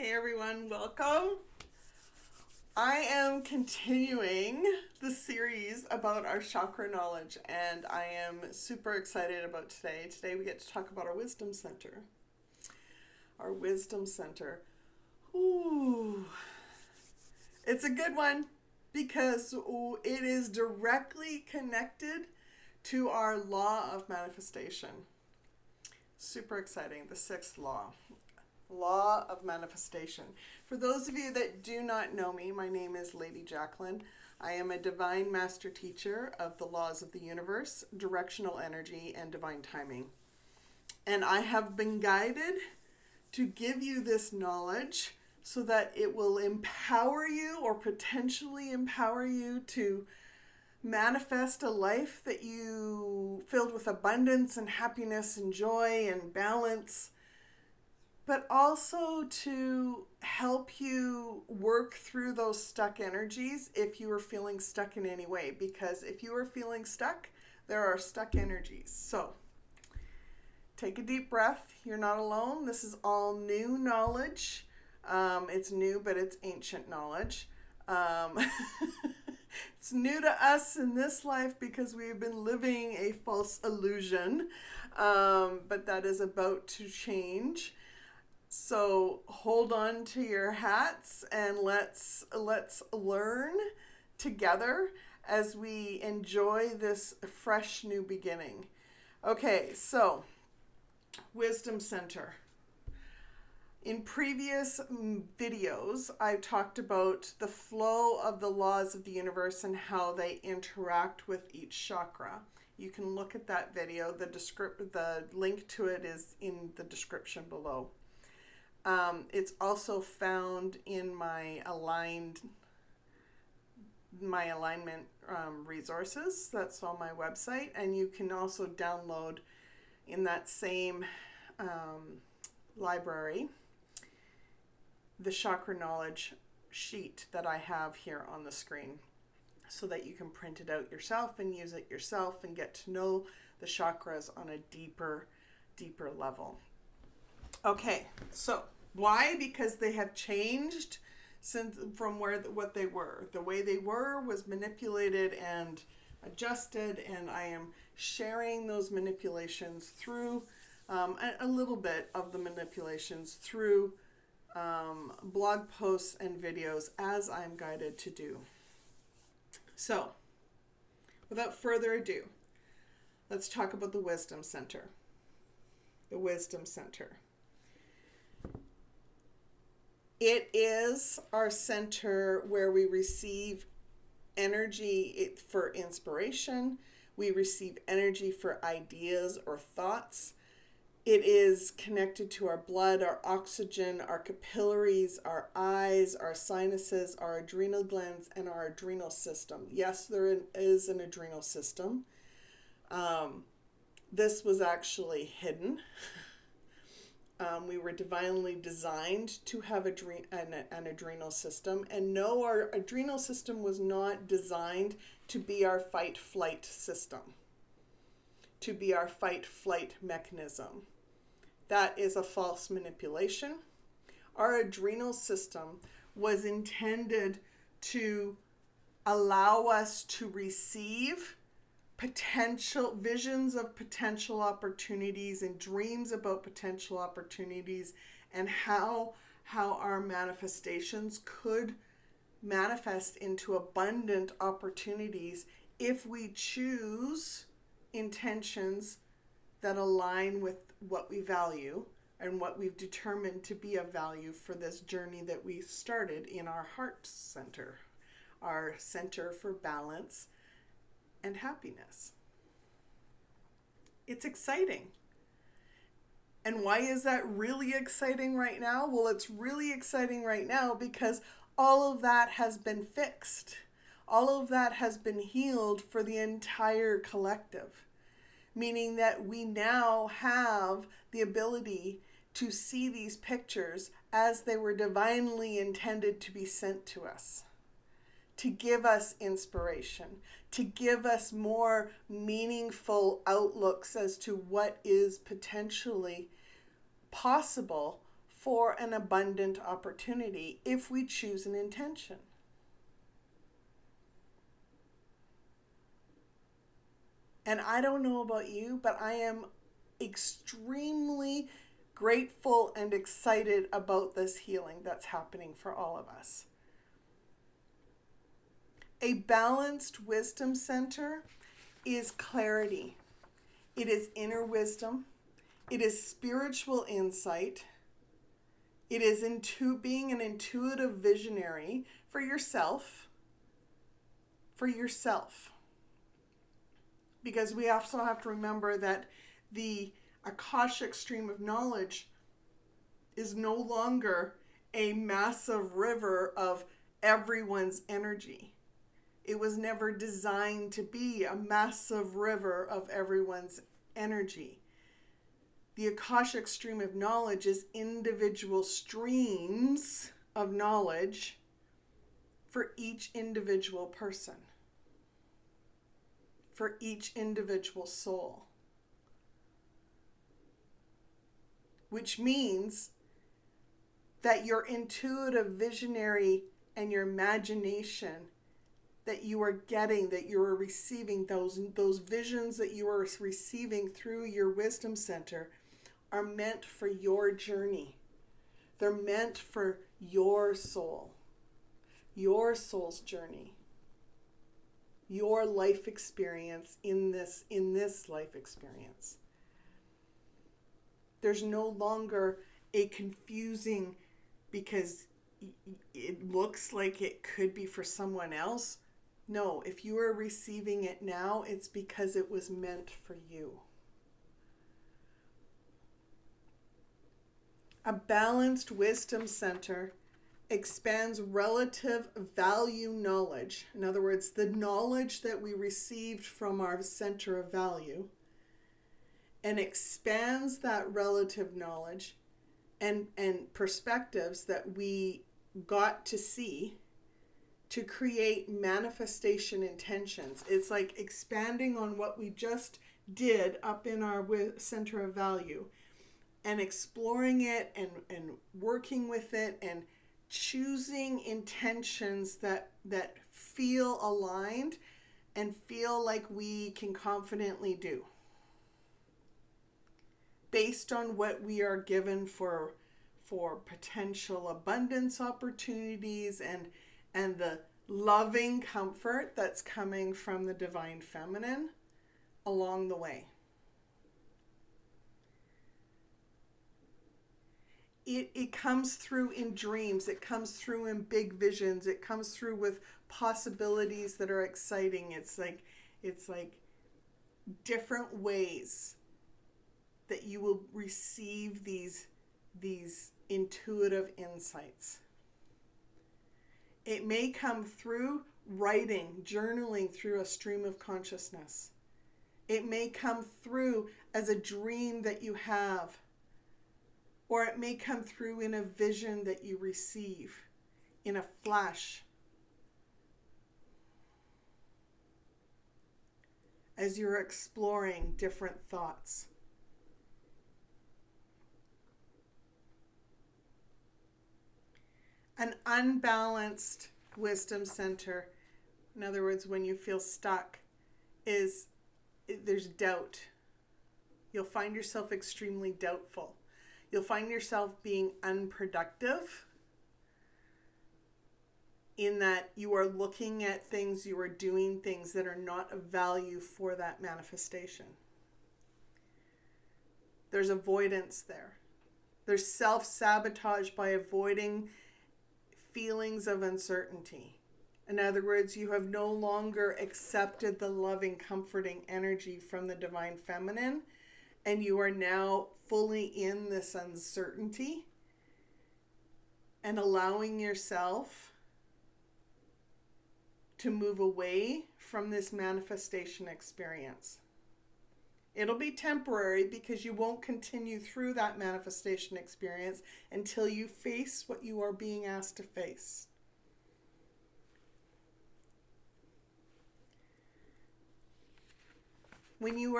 Hey everyone, welcome. I am continuing the series about our chakra knowledge, and I am super excited about today. Today we get to talk about our wisdom center. Our wisdom center. Ooh. It's a good one because it is directly connected to our law of manifestation. Super exciting, the sixth law. Law of manifestation. For those of you that do not know me, my name is Lady Jacqueline. I am a divine master teacher of the laws of the universe, directional energy, and divine timing. And I have been guided to give you this knowledge so that it will empower you or potentially empower you to manifest a life that you filled with abundance and happiness and joy and balance, but also to help you work through those stuck energies if you are feeling stuck in any way. Because if you are feeling stuck, there are stuck energies. So take a deep breath. You're not alone. This is all new knowledge. It's new, but it's ancient knowledge. It's new to us in this life because we've been living a false illusion, but that is about to change. So hold on to your hats and let's learn together as we enjoy this fresh new beginning. Okay, so Wisdom Center. In previous videos, I talked about the flow of the laws of the universe and how they interact with each chakra. You can look at that video. The link to it is in the description below. It's also found in my alignment resources. That's on my website, and you can also download in that same library the chakra knowledge sheet that I have here on the screen, so that you can print it out yourself and use it yourself and get to know the chakras on a deeper level. Okay, so why? Because they have changed from what they were. The way they were was manipulated and adjusted, and I am sharing those manipulations through a little bit of the manipulations through blog posts and videos as I'm guided to do. So, without further ado, let's talk about the Wisdom Center. The Wisdom Center. It is our center where we receive energy for inspiration. We receive energy for ideas or thoughts. It is connected to our blood, our oxygen, our capillaries, our eyes, our sinuses, our adrenal glands, and our adrenal system. Yes, there is an adrenal system. This was actually hidden. We were divinely designed to have an adrenal system. And no, our adrenal system was not designed to be our fight-flight system, to be our fight-flight mechanism. That is a false manipulation. Our adrenal system was intended to allow us to receive potential visions of potential opportunities and dreams about potential opportunities, and how our manifestations could manifest into abundant opportunities if we choose intentions that align with what we value and what we've determined to be of value for this journey that we started in our heart center, our center for balance and happiness. It's exciting. And why is that really exciting right now? Well, it's really exciting right now because all of that has been fixed. All of that has been healed for the entire collective, meaning that we now have the ability to see these pictures as they were divinely intended to be sent to us, to give us inspiration, to give us more meaningful outlooks as to what is potentially possible for an abundant opportunity if we choose an intention. And I don't know about you, but I am extremely grateful and excited about this healing that's happening for all of us. A balanced wisdom center is clarity. It is inner wisdom. It is spiritual insight. It is being an intuitive visionary for yourself. For yourself. Because we also have to remember that the Akashic stream of knowledge is no longer a massive river of everyone's energy. It was never designed to be a massive river of everyone's energy. The Akashic stream of knowledge is individual streams of knowledge for each individual person, for each individual soul. Which means that your intuitive visionary and your imagination that you are getting, that you are receiving, those visions that you are receiving through your wisdom center are meant for your journey. They're meant for your soul, your soul's journey, your life experience in this life experience. There's no longer a confusing because it looks like it could be for someone else. No, if you are receiving it now, it's because it was meant for you. A balanced wisdom center expands relative value knowledge. In other words, the knowledge that we received from our center of value, and expands that relative knowledge and perspectives that we got to see to create manifestation intentions. It's like expanding on what we just did up in our center of value and exploring it and working with it and choosing intentions that feel aligned and feel like we can confidently do based on what we are given for potential abundance opportunities and the loving comfort that's coming from the divine feminine along the way. It comes through in dreams, it comes through in big visions, it comes through with possibilities that are exciting. It's like different ways that you will receive these intuitive insights. It may come through writing, journaling through a stream of consciousness. It may come through as a dream that you have, or it may come through in a vision that you receive, in a flash, as you're exploring different thoughts. An unbalanced wisdom center, in other words, when you feel stuck, there's doubt. You'll find yourself extremely doubtful. You'll find yourself being unproductive in that you are looking at things, you are doing things that are not of value for that manifestation. There's avoidance there. There's self-sabotage by avoiding feelings of uncertainty. In other words, you have no longer accepted the loving, comforting energy from the divine feminine, and you are now fully in this uncertainty and allowing yourself to move away from this manifestation experience. It'll be temporary because you won't continue through that manifestation experience until you face what you are being asked to face. When you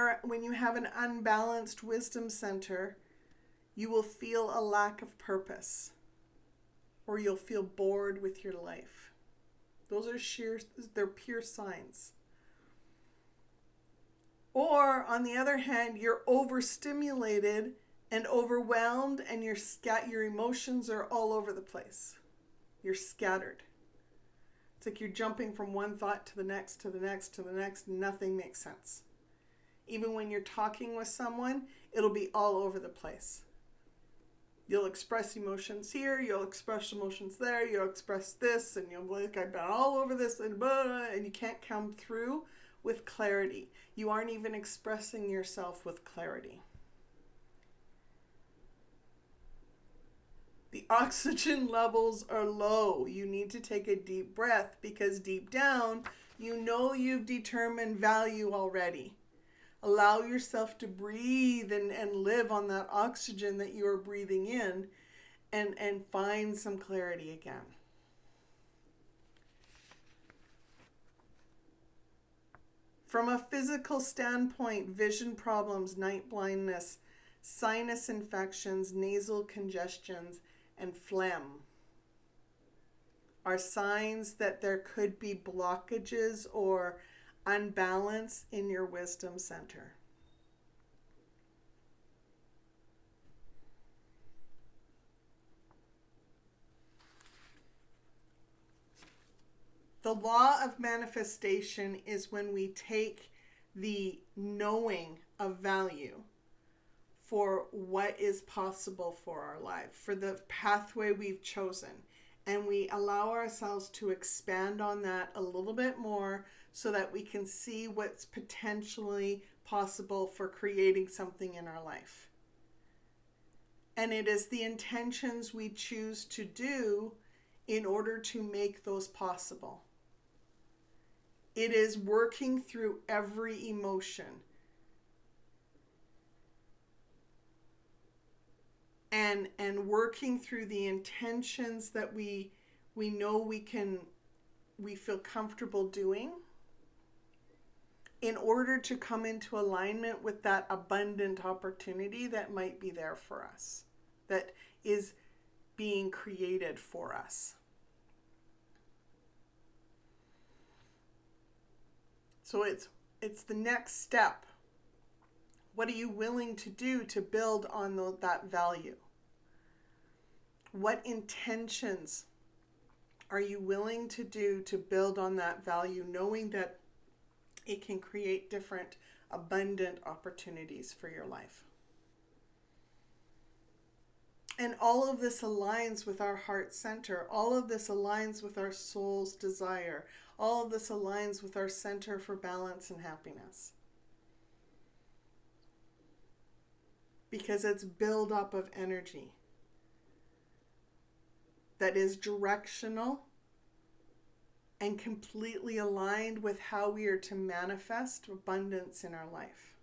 have an unbalanced wisdom center, You will feel a lack of purpose, or you'll feel bored with your life. Those are they're pure signs. Or, on the other hand, you're overstimulated and overwhelmed, and your emotions are all over the place. You're scattered. It's like you're jumping from one thought to the next, to the next, to the next. Nothing makes sense. Even when you're talking with someone, it'll be all over the place. You'll express emotions here, you'll express emotions there, you'll express this, and you'll be like, I've been all over this, and blah, blah, and you can't come through with clarity. You aren't even expressing yourself with clarity. The oxygen levels are low. You need to take a deep breath, because deep down, you know you've determined value already. Allow yourself to breathe and live on that oxygen that you are breathing in, and find some clarity again. From a physical standpoint, vision problems, night blindness, sinus infections, nasal congestions, and phlegm are signs that there could be blockages or unbalance in your wisdom center. The law of manifestation is when we take the knowing of value for what is possible for our life, for the pathway we've chosen, and we allow ourselves to expand on that a little bit more, so that we can see what's potentially possible for creating something in our life. And it is the intentions we choose to do in order to make those possible. It is working through every emotion and working through the intentions that we know we feel comfortable doing, in order to come into alignment with that abundant opportunity that might be there for us, that is being created for us. So it's the next step. What are you willing to do to build on that value? What intentions are you willing to do to build on that value, knowing that it can create different abundant opportunities for your life? And all of this aligns with our heart center. All of this aligns with our soul's desire. All of this aligns with our center for balance and happiness. Because it's buildup of energy that is directional and completely aligned with how we are to manifest abundance in our life.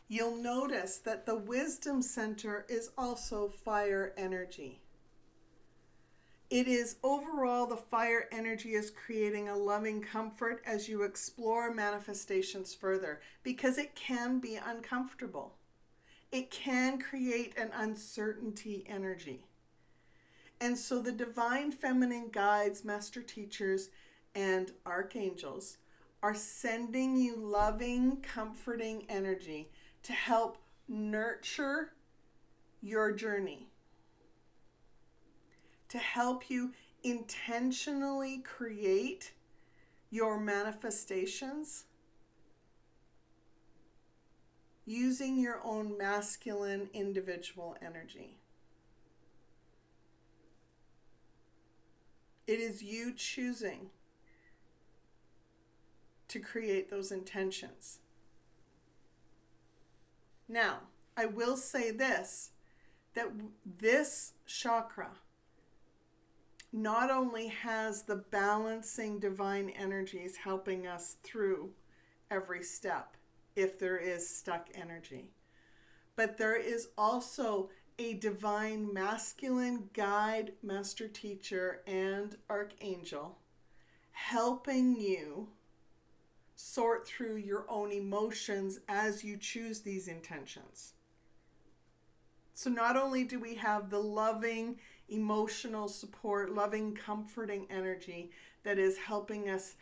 You'll notice that the wisdom center is also fire energy. It is overall, the fire energy is creating a loving comfort as you explore manifestations further, because it can be uncomfortable. It can create an uncertainty energy. And so the divine feminine guides, master teachers, and archangels are sending you loving, comforting energy to help nurture your journey, to help you intentionally create your manifestations using your own masculine individual energy. It is you choosing to create those intentions. Now, I will say this, that this chakra not only has the balancing divine energies helping us through every step if there is stuck energy, but there is also a divine masculine guide, master teacher, and archangel helping you sort through your own emotions as you choose these intentions. So not only do we have the loving, emotional support, loving, comforting energy that is helping us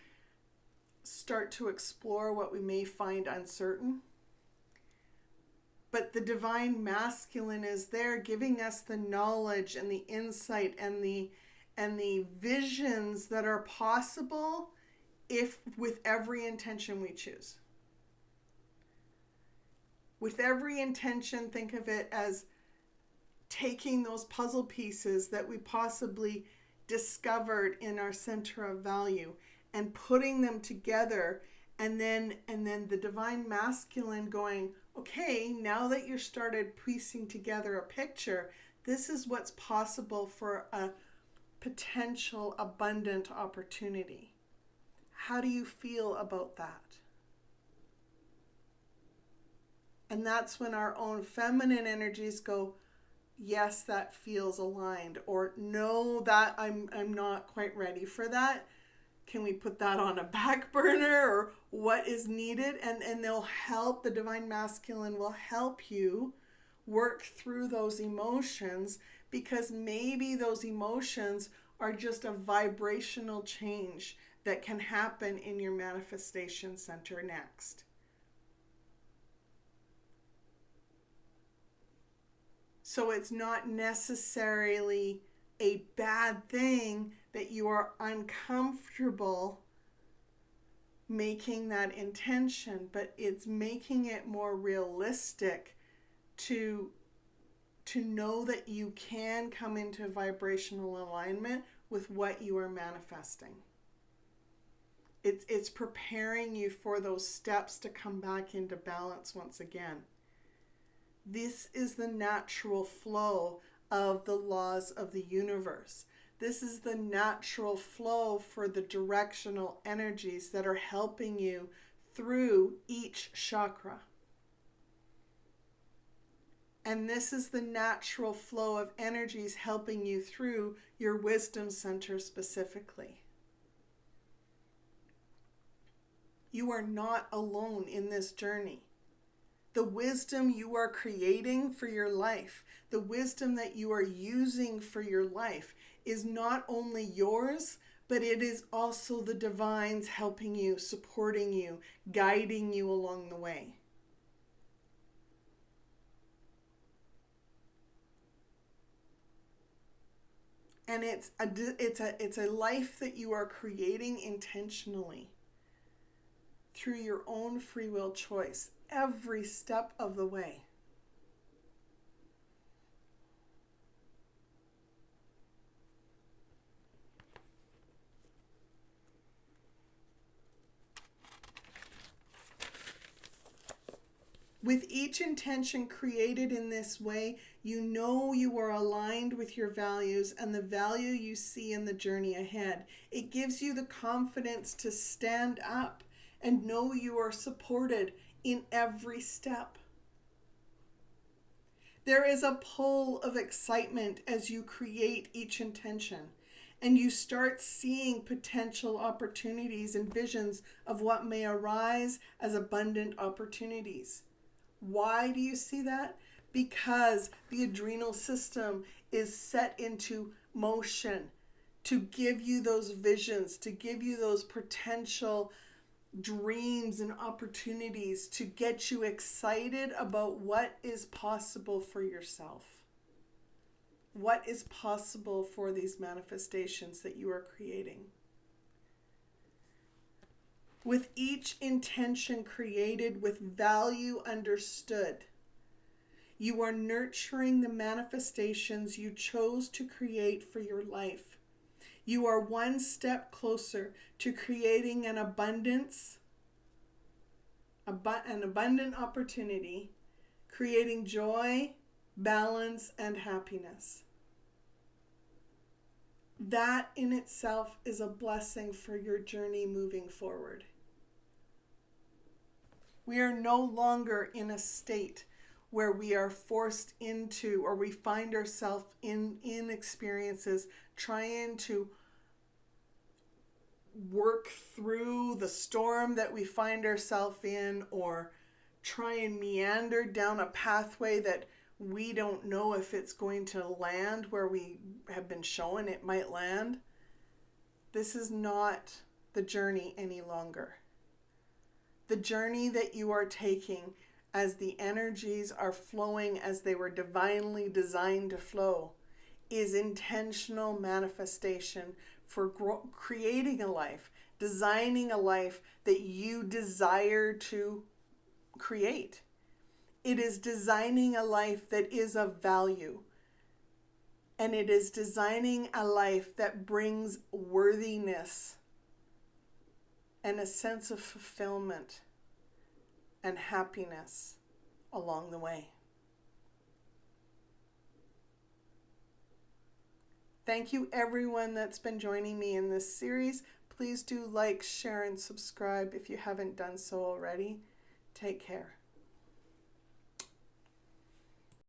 start to explore what we may find uncertain, but the divine masculine is there giving us the knowledge and the insight and the visions that are possible if with every intention we choose. With every intention, think of it as taking those puzzle pieces that we possibly discovered in our center of value and putting them together, and then the divine masculine going, okay, now that you started piecing together a picture, this is what's possible for a potential abundant opportunity. How do you feel about that? And that's when our own feminine energies go, yes, that feels aligned, or no, that I'm not quite ready for that. Can we put that on a back burner, or what is needed? And they'll help, the divine masculine will help you work through those emotions, because maybe those emotions are just a vibrational change that can happen in your manifestation center next. So it's not necessarily a bad thing that you are uncomfortable making that intention, but it's making it more realistic to know that you can come into vibrational alignment with what you are manifesting. It's preparing you for those steps to come back into balance once again. This is the natural flow of the laws of the universe. This is the natural flow for the directional energies that are helping you through each chakra. And this is the natural flow of energies helping you through your wisdom center specifically. You are not alone in this journey. The wisdom you are creating for your life, the wisdom that you are using for your life, is not only yours, but it is also the divine's helping you, supporting you, guiding you along the way. And it's a life that you are creating intentionally through your own free will choice every step of the way. With each intention created in this way, you know you are aligned with your values and the value you see in the journey ahead. It gives you the confidence to stand up and know you are supported in every step. There is a pull of excitement as you create each intention, and you start seeing potential opportunities and visions of what may arise as abundant opportunities. Why do you see that? Because the adrenal system is set into motion to give you those visions, to give you those potential dreams and opportunities, to get you excited about what is possible for yourself. What is possible for these manifestations that you are creating. With each intention created with value understood, you are nurturing the manifestations you chose to create for your life. You are one step closer to creating an abundance, an abundant opportunity, creating joy, balance, and happiness. That in itself is a blessing for your journey moving forward. We are no longer in a state where we are forced into, or we find ourselves in experiences trying to work through the storm that we find ourselves in, or try and meander down a pathway that we don't know if it's going to land where we have been shown it might land. This is not the journey any longer. The journey that you are taking, as the energies are flowing as they were divinely designed to flow, is intentional manifestation for creating a life, designing a life that you desire to create. It is designing a life that is of value. And it is designing a life that brings worthiness and a sense of fulfillment and happiness along the way. Thank you everyone that's been joining me in this series. Please do like, share, and subscribe if you haven't done so already. Take care.